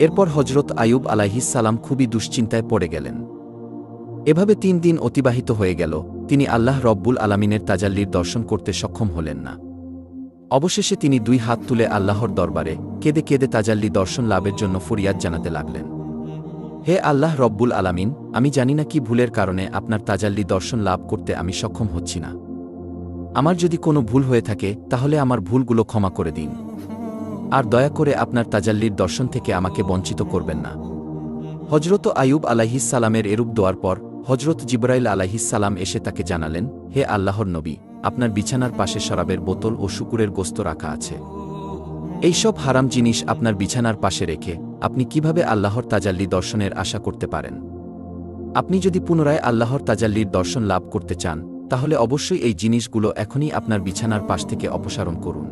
এরপর হজরত আইয়ুব আলাইহিসসালাম খুবই দুশ্চিন্তায় পড়ে গেলেন। এভাবে 3 দিন অতিবাহিত হয়ে গেল, তিনি আল্লাহ রব্বুল আলামিনের তাজাল্লির দর্শন করতে সক্ষম হলেন না। অবশেষে তিনি 2 হাত তুলে আল্লাহর দরবারে কেঁদে কেঁদে তাজাল্লি দর্শন লাভের জন্য ফরিয়াদ জানাতে লাগলেন। হে আল্লাহ রব্বুল আলামিন, আমি জানি না কি ভুলের কারণে আপনার তাজাল্লি দর্শন লাভ করতে আমি সক্ষম হচ্ছি না। আমার যদি কোনো ভুল হয়ে থাকে তাহলে আমার ভুলগুলো ক্ষমা করে দিন, আর দয়া করে আপনার তাজাল্লির দর্শন থেকে আমাকে বঞ্চিত করবেন না। হজরত আইয়ুব আলাইহিসসালামের এরূপ দোয়ার পর হজরত জিবরাইল আলাইহিসসালাম এসে তাকে জানালেন, হে আল্লাহর নবী, আপনার বিছানার পাশে শরাবের বোতল ও শূকরের গোস্ত রাখা আছে। এইসব হারাম জিনিস আপনার বিছানার পাশে রেখে আপনি কিভাবে আল্লাহর তাজাল্লি দর্শনের আশা করতে পারেন? আপনি যদি পুনরায় আল্লাহর তাজাল্লির দর্শন লাভ করতে চান তাহলে অবশ্যই এই জিনিসগুলো এখনই আপনার বিছানার পাশ থেকে অপসারণ করুন।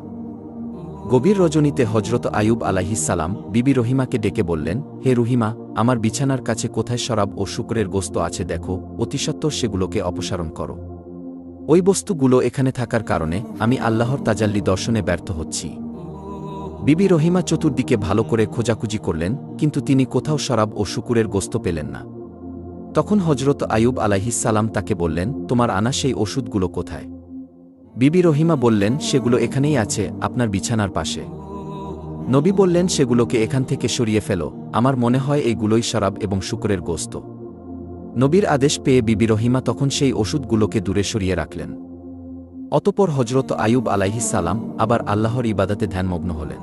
গভীর রজনীতে হজরত আইয়ুব আলাইহিসসালাম বিবি রহিমাকে ডেকে বললেন, হে রহিমা, আমার বিছানার কাছে কোথায় শরাব ও শূকরের গোস্ত আছে দেখো, অতিসত্বর সেগুলোকে অপসারণ করো। ওই বস্তুগুলো এখানে থাকার কারণে আমি আল্লাহর তাজাল্লি দর্শনে ব্যর্থ হচ্ছি। বিবি রহিমা চতুর্দিকে ভালো করে খোঁজাখুঁজি করলেন, কিন্তু তিনি কোথাও শরাব ও শূকরের গোস্ত পেলেন না। তখন হজরত আইয়ুব আলাইহিসসালাম তাকে বললেন, তোমার আনা সেই ওষুধগুলো কোথায়? বিবি রহিমা বললেন, সেগুলো এখানেই আছে, আপনার বিছানার পাশে। নবী বললেন, সেগুলোকে এখান থেকে সরিয়ে ফেলো, আমার মনে হয় এইগুলোই শরাব এবং শূকরের গোস্ত। নবীর আদেশ পেয়ে বিবি রহিমা তখন সেই ওষুধগুলোকে দূরে সরিয়ে রাখলেন। অতঃপর হজরত আইয়ুব আলাইহিসসালাম আবার আল্লাহর ইবাদতে ধ্যানমগ্ন হলেন।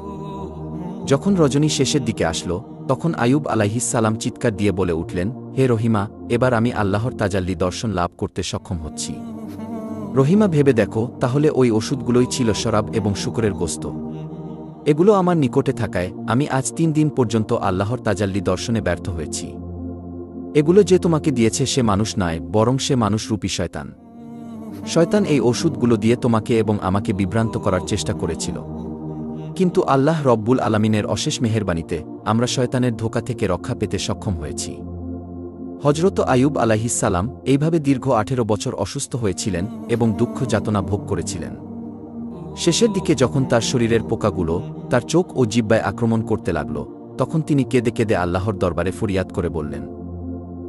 যখন রজনী শেষের দিকে আসলো তখন আইয়ুব আলাইহিসসালাম চিৎকার দিয়ে বলে উঠলেন, হে রহিমা, এবার আমি আল্লাহর তাজাল্লি দর্শন লাভ করতে সক্ষম হচ্ছি। রহিমা, ভেবে দেখো, তাহলে ওই ওষুধগুলোই ছিল শরাব এবং শূকরের গোস্ত। এগুলো আমার নিকটে থাকায় আমি আজ 3 দিন পর্যন্ত আল্লাহর তাজাল্লি দর্শনে ব্যর্থ হয়েছি। এগুলো যে তোমাকে দিয়েছে সে মানুষ নয়, বরং সে মানুষরূপী শয়তান। শয়তান এই ওষুধগুলো দিয়ে তোমাকে এবং আমাকে বিভ্রান্ত করার চেষ্টা করেছিল, কিন্তু আল্লাহ রব্বুল আলামিনের অশেষ মেহেরবানিতে আমরা শয়তানের ধোঁকা থেকে রক্ষা পেতে সক্ষম হয়েছি। হজরত আইয়ুব আলাইহিসসালাম এইভাবে দীর্ঘ 18 বছর অসুস্থ হয়েছিলেন এবং দুঃখ যাতনা ভোগ করেছিলেন। শেষের দিকে যখন তার শরীরের পোকাগুলো তার চোখ ও জিহ্বায় আক্রমণ করতে লাগল তখন তিনি কেঁদে কেঁদে আল্লাহর দরবারে ফরিয়াদ করে বললেন,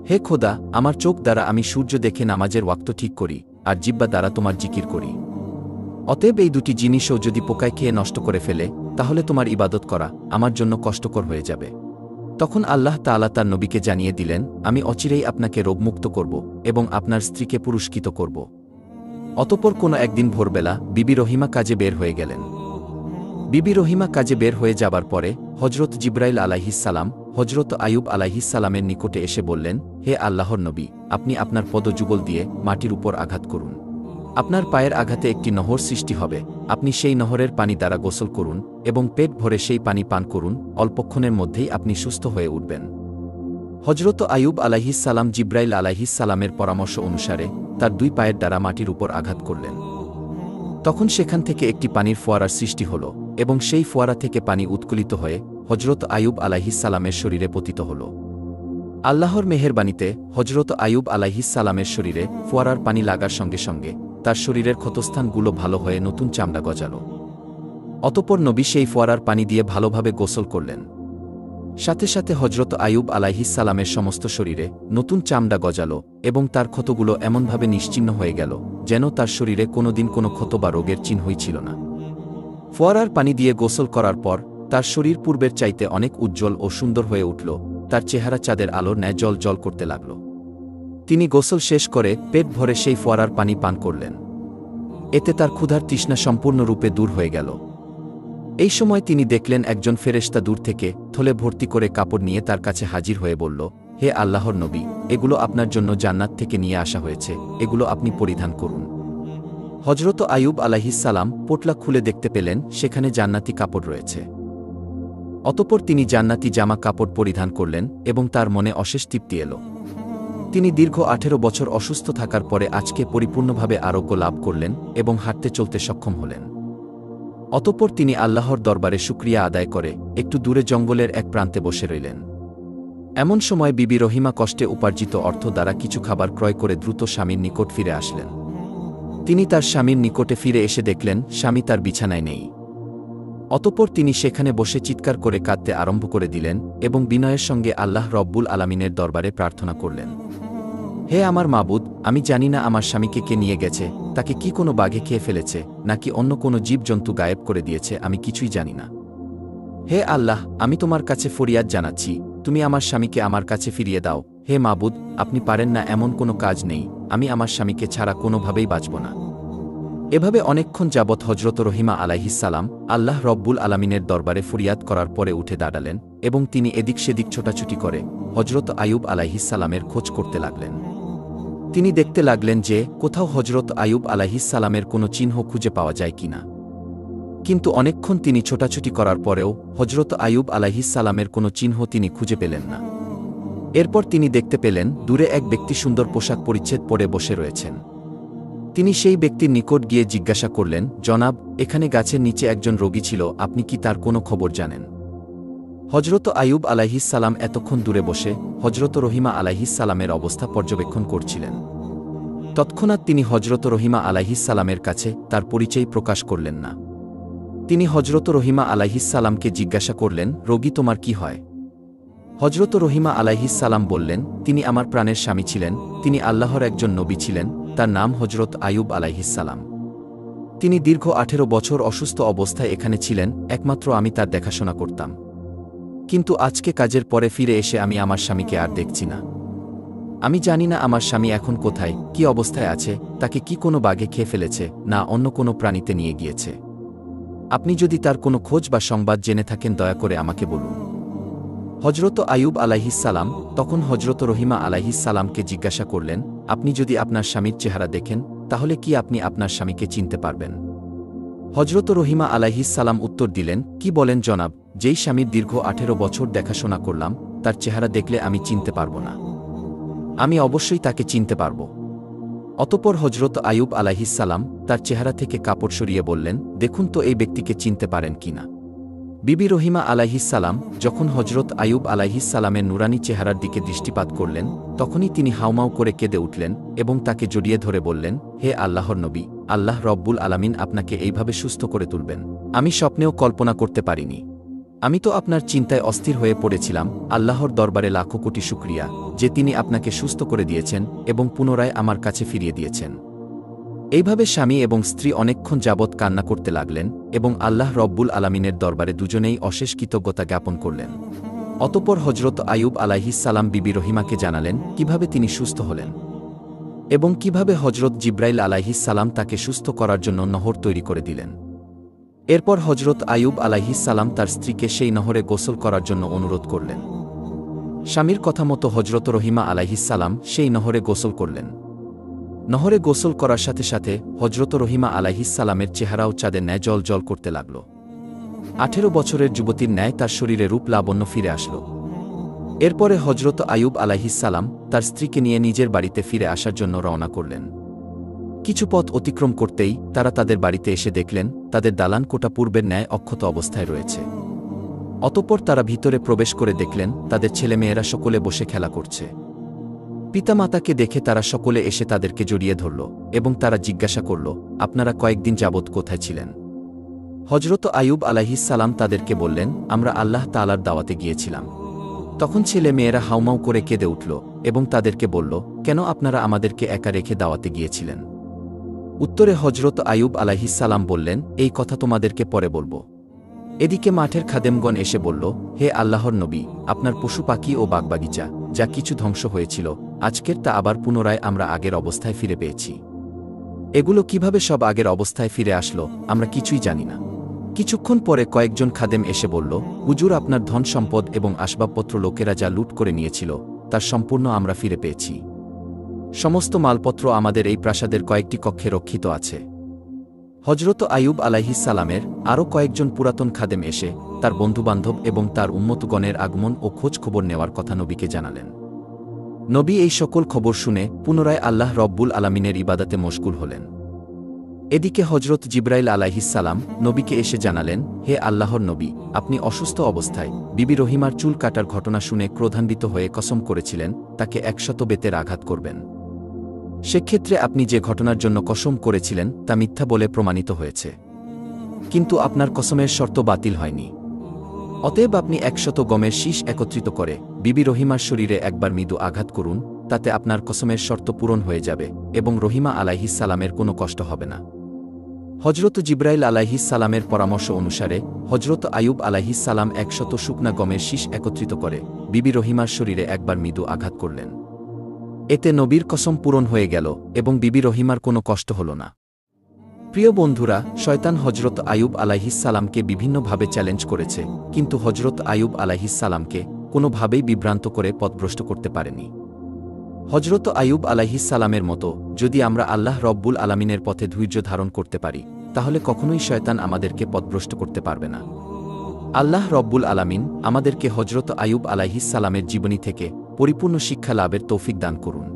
হে খোদা, আমার চোখ দ্বারা আমি সূর্য দেখে নামাজের ওয়াক্ত ঠিক করি আর জিহ্বা দ্বারা তোমার জিকির করি। অতএব এই 2টি জিনিসও যদি পোকায় খেয়ে নষ্ট করে ফেলে তাহলে তোমার ইবাদত করা আমার জন্য কষ্টকর হয়ে যাবে। তখন আল্লাহ তাআলা তার নবীকে জানিয়ে দিলেন, আমি অচিরেই আপনাকে রোগমুক্ত করব এবং আপনার স্ত্রীকে পুরস্কৃত করব। অতঃপর কোনো একদিন ভোরবেলা বিবি রহিমা কাজে বের হয়ে গেলেন। বিবি রহিমা কাজে বের হয়ে যাবার পরে হজরত জিবরাইল আলাইহিসসালাম হজরত আইয়ুব আলাইহিসসালামের নিকটে এসে বললেন, হে আল্লাহর নবী, আপনি আপনার পদযুগল দিয়ে মাটির উপর আঘাত করুন। আপনার পায়ের আঘাতে একটি নহর সৃষ্টি হবে, আপনি সেই নহরের পানি দ্বারা গোসল করুন এবং পেট ভরে সেই পানি পান করুন, অল্পক্ষণের মধ্যেই আপনি সুস্থ হয়ে উঠবেন। হজরত আইয়ুব আলাইহিসসালাম জিবরাইল আলাইহিসসালামের পরামর্শ অনুসারে তার 2 পায়ের দ্বারা মাটির উপর আঘাত করলেন। তখন সেখান থেকে একটি পানির ফোয়ারার সৃষ্টি হল এবং সেই ফোয়ারা থেকে পানি উৎকলিত হয়ে হজরত আইয়ুব আলাইহিসসালামের শরীরে পতিত হল। আল্লাহর মেহেরবানিতে হজরত আইয়ুব আলাইহিসসালামের শরীরে ফোয়ারার পানি লাগার সঙ্গে সঙ্গে তার শরীরের ক্ষতস্থানগুলো ভালো হয়ে নতুন চামড়া গজাল। অতঃপর নবী সেই ফোয়ারার পানি দিয়ে ভালোভাবে গোসল করলেন। সাথে সাথে হজরত আইয়ুব আলাইহিসসালামের সমস্ত শরীরে নতুন চামড়া গজাল এবং তার ক্ষতগুলো এমনভাবে নিশ্চিহ্ন হয়ে গেল যেন তার শরীরে কোনোদিন কোনো ক্ষত বা রোগের চিহ্নই ছিল না। ফোয়ারার পানি দিয়ে গোসল করার পর তার শরীর পূর্বের চাইতে অনেক উজ্জ্বল ও সুন্দর হয়ে উঠল, তার চেহারা চাঁদের আলোর ন্যায় জল জল করতে লাগল। তিনি গোসল শেষ করে পেট ভরে সেই ফোয়ারার পানি পান করলেন। এতে তার ক্ষুধার তৃষ্ণা সম্পূর্ণরূপে দূর হয়ে গেল। এই সময় তিনি দেখলেন একজন ফেরেশতা দূর থেকে থলে ভর্তি করে কাপড় নিয়ে তার কাছে হাজির হয়ে বলল, হে আল্লাহর নবী, এগুলো আপনার জন্য জান্নাত থেকে নিয়ে আসা হয়েছে, এগুলো আপনি পরিধান করুন। হজরত আইয়ুব আলাইহিসসালাম পোটলা খুলে দেখতে পেলেন সেখানে জান্নাতি কাপড় রয়েছে। অতঃপর তিনি জান্নাতি জামা কাপড় পরিধান করলেন এবং তার মনে অশেষ তৃপ্তি এল। তিনি দীর্ঘ 18 বছর অসুস্থ থাকার পরে আজকে পরিপূর্ণভাবে আরোগ্য লাভ করলেন এবং হাঁটতে চলতে সক্ষম হলেন। অতঃপর তিনি আল্লাহর দরবারে শুকরিয়া আদায় করে একটু দূরে জঙ্গলের এক প্রান্তে বসে রইলেন। এমন সময় বিবি রহিমা কষ্টে উপার্জিত অর্থ দ্বারা কিছু খাবার ক্রয় করে দ্রুত স্বামীর নিকট ফিরে আসলেন। তিনি তার স্বামীর নিকটে ফিরে এসে দেখলেন স্বামী তার বিছানায় নেই। অতঃপর তিনি সেখানে বসে চিৎকার করে কাঁদতে আরম্ভ করে দিলেন এবং বিনয়ের সঙ্গে আল্লাহ রব্বুল আলামিনের দরবারে প্রার্থনা করলেন, হে আমার মাবুদ, আমি জানি না আমার স্বামীকে কে নিয়ে গেছে, তাকে কি কোনো বাঘে খেয়ে ফেলেছে নাকি অন্য কোনো জীবজন্তু গায়েব করে দিয়েছে, আমি কিছুই জানি না। হে আল্লাহ, আমি তোমার কাছে ফরিয়াদ জানাচ্ছি, তুমি আমার স্বামীকে আমার কাছে ফিরিয়ে দাও। হে মাবুদ, আপনি পারেন না এমন কোনো কাজ নেই, আমি আমার স্বামীকে ছাড়া কোনোভাবেই বাঁচব না। এভাবে অনেকক্ষণ যাবৎ হজরত রহিমা আলাইহিসসালাম আল্লাহ রব্বুল আলামিনের দরবারে ফরিয়াদ করার পরে উঠে দাঁড়ালেন এবং তিনি এদিক সেদিক ছোটাছুটি করে হজরত আইয়ুব আলাইহিসসালামের খোঁজ করতে লাগলেন। তিনি দেখতে লাগলেন যে কোথাও হজরত আইয়ুব আলাইহিসসালামের কোনো চিহ্ন খুঁজে পাওয়া যায় কিনা। কিন্তু অনেকক্ষণ তিনি ছোটাছুটি করার পরেও হজরত আইয়ুব আলাইহিসসালামের কোনো চিহ্ন তিনি খুঁজে পেলেন না। এরপর তিনি দেখতে পেলেন দূরে এক ব্যক্তি সুন্দর পোশাক পরিচ্ছেদ পরে বসে রয়েছেন। তিনি সেই ব্যক্তির নিকট গিয়ে জিজ্ঞাসা করলেন, জনাব, এখানে গাছের নিচে একজন রোগী ছিল, আপনি কি তার কোনো খবর জানেন? হজরত আইয়ুব আলাইহিসসালাম এতক্ষণ দূরে বসে হজরত রহিমা আলাইহিসসালামের অবস্থা পর্যবেক্ষণ করছিলেন। তৎক্ষণাৎ তিনি হজরত রহিমা আলাইহিসসালামের কাছে তার পরিচয় প্রকাশ করলেন না। তিনি হজরত রহিমা আলাইহিসসালামকে জিজ্ঞাসা করলেন, রোগী তোমার কি হয়? হজরত রহিমা আলাইহিসসালাম বললেন, তিনি আমার প্রাণের স্বামী ছিলেন, তিনি আল্লাহর একজন নবী ছিলেন, তার নাম হজরত আইয়ুব আলাইহিসসালাম। তিনি দীর্ঘ 18 বছর অসুস্থ অবস্থায় এখানে ছিলেন, একমাত্র আমি তার দেখাশোনা করতাম। কিন্তু আজকে কাজের পরে ফিরে এসে আমি আমার স্বামীকে আর দেখছি না। আমি জানি না আমার স্বামী এখন কোথায়, কি অবস্থায় আছে, তাকে কি কোনো বাঘে খেয়ে ফেলেছে না অন্য কোনো প্রাণীতে নিয়ে গিয়েছে। আপনি যদি তার কোনো খোঁজ বা সংবাদ জেনে থাকেন দয়া করে আমাকে বলুন। হজরত আইয়ুব আলাইহিসসালাম তখন হজরত রহিমা আলাইহিসসালামকে জিজ্ঞাসা করলেন, আপনি যদি আপনার স্বামীর চেহারা দেখেন তাহলে কি আপনি আপনার স্বামীকে চিনতে পারবেন? হজরত রহিমা আলাইহিসসালাম উত্তর দিলেন, কি বলেন জনাব, যেই স্বামীর দীর্ঘ 18 বছর দেখাশোনা করলাম তার চেহারা দেখলে আমি চিনতে পারব না? আমি অবশ্যই তাকে চিনতে পারব। অতঃপর হজরত আইয়ুব আলাইহিসসালাম তার চেহারা থেকে কাপড় সরিয়ে বললেন, দেখুন তো এই ব্যক্তিকে চিনতে পারেন কিনা। বিবি রহিমা আলাইহিসসালাম যখন হজরত আইয়ুব আলাইহিসসালামের নুরানি চেহারার দিকে দৃষ্টিপাত করলেন তখনই তিনি হাউমাউ করে কেঁদে উঠলেন এবং তাকে জড়িয়ে ধরে বললেন, হে আল্লাহর নবী, আল্লাহ রব্বুল আলামিন আপনাকে এইভাবে সুস্থ করে তুলবেন আমি স্বপ্নেও কল্পনা করতে পারিনি। আমি তো আপনার চিন্তায় অস্থির হয়ে পড়েছিলাম। আল্লাহর দরবারে লাখো কোটি শুকরিয়া যে তিনি আপনাকে সুস্থ করে দিয়েছেন এবং পুনরায় আমার কাছে ফিরিয়ে দিয়েছেন। এইভাবে স্বামী এবং স্ত্রী অনেকক্ষণ যাবৎ কান্না করতে লাগলেন এবং আল্লাহ রব্বুল আলামিনের দরবারে দুজনেই অশেষ কৃতজ্ঞতা জ্ঞাপন করলেন। অতঃপর হজরত আইয়ুব আলাইহিসসালাম বিবি রহিমাকে জানালেন কিভাবে তিনি সুস্থ হলেন এবং কিভাবে হজরত জিব্রাইল আলাইহিসসালাম তাকে সুস্থ করার জন্য নহর তৈরি করে দিলেন। এরপর হজরত আইয়ুব আলাইহিসসালাম তার স্ত্রীকে সেই নহরে গোসল করার জন্য অনুরোধ করলেন। স্বামীর কথা মতো হজরত রহিমা আলাইহিসসালাম সেই নহরে গোসল করলেন। নহরে গোসল করার সাথে সাথে হজরত রহিমা আলাইহিসসালামের চেহারাও চাঁদের ন্যায় জল জল করতে লাগল। 18 বছরের যুবতীর ন্যায় তার শরীরে রূপ লাবণ্য ফিরে আসল। এরপরে হজরত আইয়ুব আলাইহিসসালাম তার স্ত্রীকে নিয়ে নিজের বাড়িতে ফিরে আসার জন্য রওনা করলেন। কিছু পথ অতিক্রম করতেই তারা তাদের বাড়িতে এসে দেখলেন তাদের দালান কোটা পূর্বের ন্যায় অক্ষত অবস্থায় রয়েছে। অতঃপর তারা ভিতরে প্রবেশ করে দেখলেন তাদের ছেলেমেয়েরা সকলে বসে খেলা করছে। পিতামাতাকে দেখে তারা সকলে এসে তাদেরকে জড়িয়ে ধরল এবং তারা জিজ্ঞাসা করল, আপনারা কয়েকদিন যাবৎ কোথায় ছিলেন? হজরত আইয়ুব আলাইহিস সালাম তাদেরকে বললেন, আমরা আল্লাহ তাআলার দাওয়াতে গিয়েছিলাম। তখন ছেলে মেয়েরা হাউমাউ করে কেঁদে উঠল এবং তাদেরকে বলল, কেন আপনারা আমাদেরকে একা রেখে দাওয়াতে গিয়েছিলেন? উত্তরে হজরত আইয়ুব আলাইহিস সালাম বললেন, এই কথা তোমাদেরকে পরে বলব। এদিকে মাঠের খাদেমগণ এসে বলল, হে আল্লাহর নবী, আপনার পশু পাখি ও বাগবাগিচা যা কিছু ধ্বংস হয়েছিল, আজকের তা আবার পুনরায় আমরা আগের অবস্থায় ফিরে পেয়েছি। এগুলো কিভাবে সব আগের অবস্থায় ফিরে আসলো আমরা কিছুই জানি না। কিছুক্ষণ পরে কয়েকজন খাদেম এসে বলল, হুজুর, আপনার ধন সম্পদ এবং আসবাবপত্র লোকেরা যা লুট করে নিয়েছিল তার সম্পূর্ণ আমরা ফিরে পেয়েছি। সমস্ত মালপত্র আমাদের এই প্রাসাদের কয়েকটি কক্ষে রক্ষিত আছে। হজরত আইয়ুব আলাইহিস সালামের আরও কয়েকজন পুরাতন খাদেম এসে তার বন্ধুবান্ধব এবং তার উম্মতগণের আগমন ও খোঁজ খবর নেওয়ার কথা নবীকে জানালেন। নবী এই সকল খবর শুনে পুনরায় আল্লাহ রব্বুল আলামিনের ইবাদতে মশগুল হলেন। এদিকে হজরত জিবরাইল আলাইহিস সালাম নবীকে এসে জানালেন, হে আল্লাহর নবী, আপনি অসুস্থ অবস্থায় বিবি রহিমার চুল কাটার ঘটনা শুনে ক্রোধান্বিত হয়ে কসম করেছিলেন তাকে 100 বেতের আঘাত করবেন। সেক্ষেত্রে আপনি যে ঘটনার জন্য কসম করেছিলেন তা মিথ্যা বলে প্রমাণিত হয়েছে, কিন্তু আপনার কসমের শর্ত বাতিল হয়নি। অতএব আপনি 100 গমের শীষ একত্রিত করে বিবি রহিমার শরীরে একবার মৃদু আঘাত করুন, তাতে আপনার কসমের শর্ত পূরণ হয়ে যাবে এবং রহিমা আলাইহিস সালামের কোনো কষ্ট হবে না। হজরত জিবরাইল আলাইহিস সালামের পরামর্শ অনুসারে হজরত আইয়ুব আলাইহিস সালাম 100 শুকনা গমের শীষ একত্রিত করে বিবি রহিমার শরীরে একবার মৃদু আঘাত করলেন। এতে নবীর কসম পূরণ হয়ে গেল এবং বিবি রহিমার কোনো কষ্ট হল না। প্রিয় বন্ধুরা, শয়তান হজরত আইয়ুব আলাইহিস সালামকে বিভিন্নভাবে চ্যালেঞ্জ করেছে, কিন্তু হজরত আইয়ুব আলাইহিস সালামকে কোনোভাবেই বিভ্রান্ত করে পথভ্রষ্ট করতে পারেনি। হজরত আইয়ুব আলাইহিস সালামের মতো যদি আমরা আল্লাহ রব্বুল আলামিনের পথে ধৈর্য ধারণ করতে পারি, তাহলে কখনোই শয়তান আমাদেরকে পথভ্রষ্ট করতে পারবে না। আল্লাহ রব্বুল আলামিন আমাদেরকে হজরত আইয়ুব আলাইহিস সালামের জীবনী থেকে পরিপূর্ণ শিক্ষা লাভের তৌফিক দান করুন।